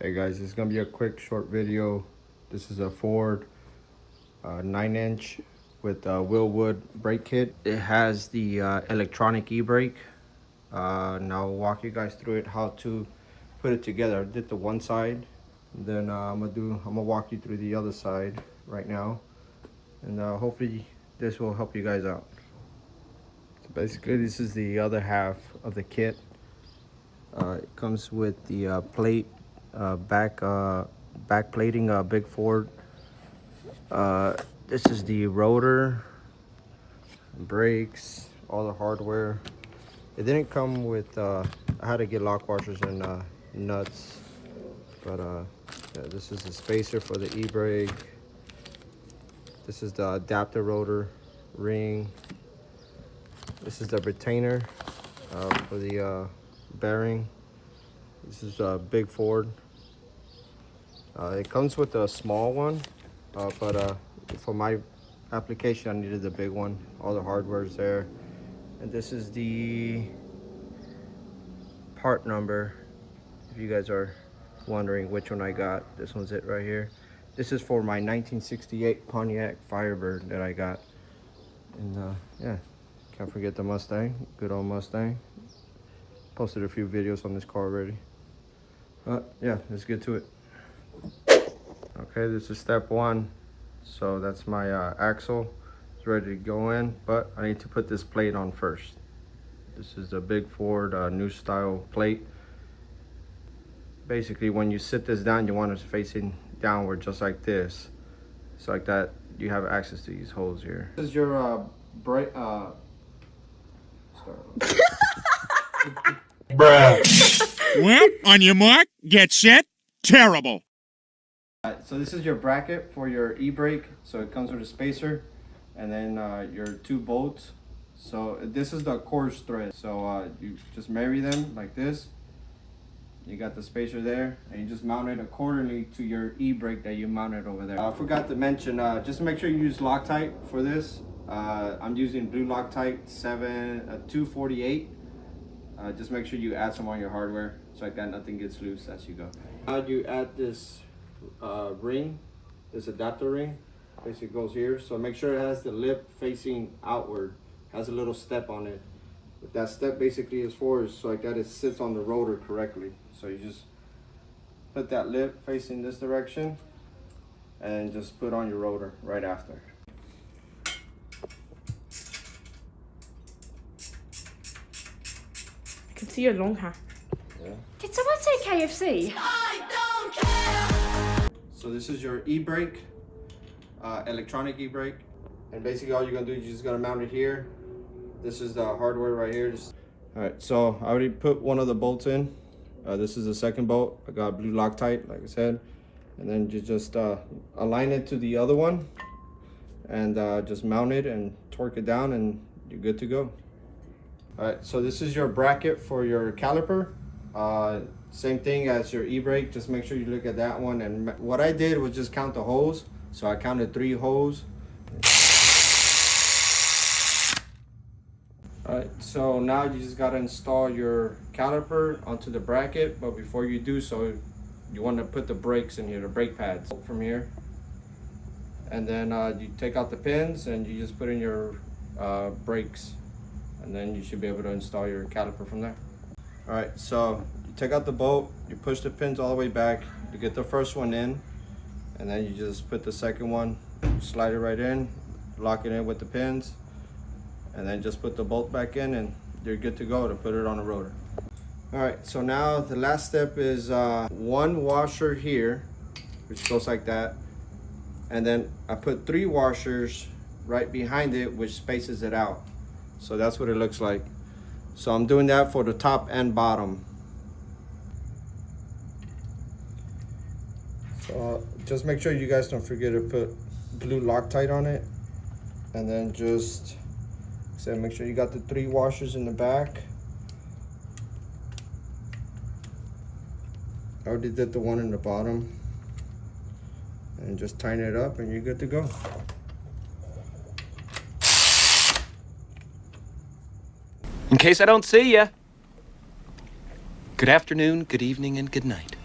Hey guys, this is gonna be a quick short video. This is a Ford 9-inch with a Wilwood brake kit. It has the electronic e-brake. Now I'll walk you guys through it, how to put it together. I did the one side, then I'm gonna walk you through the other side right now, and hopefully this will help you guys out. So basically, this is the other half of the kit. It comes with the plate. Back plating, big Ford. This is the rotor, brakes, all the hardware. It didn't come with I had to get lock washers and nuts, but yeah, this is the spacer for the e-brake. This is the adapter rotor ring. This is the retainer for the bearing. This is a big Ford. It comes with a small one, but for my application, I needed the big one. All the hardware is there. And this is the part number, if you guys are wondering which one I got. This one's it right here. This is for my 1968 Pontiac Firebird that I got. And yeah, can't forget the Mustang, good old Mustang. Posted a few videos on this car already. Yeah, let's get to it. Okay, this is step one. So that's my axle. It's ready to go in, but I need to put this plate on first. This is the big Ford new style plate. Basically, when you sit this down, you want it facing downward, just like this. So like that, you have access to these holes here. This is your brake. Bruh. Well, on your mark, get set, terrible. So this is your bracket for your e-brake. So it comes with a spacer and then your two bolts. So this is the coarse thread. So you just marry them like this. You got the spacer there, and you just mount it accordingly to your e-brake that you mounted over there. I forgot to mention, just make sure you use Loctite for this. I'm using blue Loctite 248. Just make sure you add some on your hardware so like that nothing gets loose as you go. Now you add this ring, this adapter ring. Basically goes here, so make sure it has the lip facing outward, has a little step on it. What that step basically is for is so like that it sits on the rotor correctly. So you just put that lip facing this direction and just put on your rotor right after. I can see your long hair. Yeah. Did someone say KFC? I don't care. So this is your e-brake, electronic e-brake, and basically all you're gonna do is you're just gonna mount it here. This is the hardware right here. All right, so I already put one of the bolts in. This is the second bolt. I got blue Loctite, like I said, and then you just align it to the other one, and just mount it and torque it down, and you're good to go. All right, so this is your bracket for your caliper. Same thing as your e-brake, just make sure you look at that one. And what I did was just count the holes. So I counted 3 holes. All right, so now you just gotta install your caliper onto the bracket, but before you do so, you wanna put the brakes in here, the brake pads from here. And then you take out the pins and you just put in your brakes, and then you should be able to install your caliper from there. All right, so you take out the bolt, you push the pins all the way back, you get the first one in, and then you just put the second one, slide it right in, lock it in with the pins, and then just put the bolt back in, and you're good to go to put it on a rotor. All right, so now the last step is one washer here, which goes like that, and then I put 3 washers right behind it, which spaces it out. So that's what it looks like. So I'm doing that for the top and bottom. So just make sure you guys don't forget to put blue Loctite on it, and then just make sure you got the 3 washers in the back. I already did the one in the bottom, and just tighten it up and you're good to go. In case I don't see ya, good afternoon, good evening, and good night.